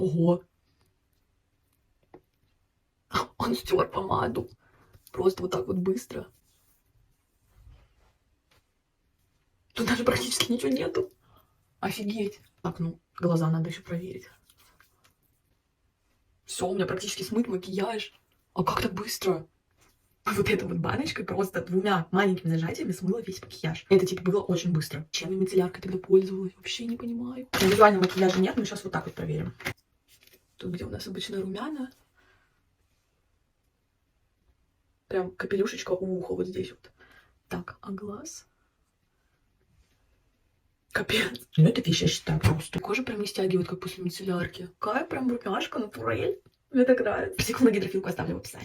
Ого. Он стер помаду. Просто вот так вот быстро. Тут даже практически ничего нету. Офигеть. Так, ну, глаза надо еще проверить. Все, у меня практически смыт макияж. А как так быстро? Вот этой вот баночкой просто 2 маленькими нажатиями смыла весь макияж. Это типа было очень быстро. Чем я мицелляркой тогда пользовалась? Вообще не понимаю. Визуального макияжа нет, но сейчас вот так вот проверим. Тут, где у нас обычно румяна. Прям капелюшечка у уха вот здесь вот. Так, а глаз? Капец. Ну, это вещь, я считаю, просто. Кожа прям не стягивает, как после мицеллярки. Какая прям румяшка, натурель. Мне так нравится. Циклоногидрофилку оставлю в описании.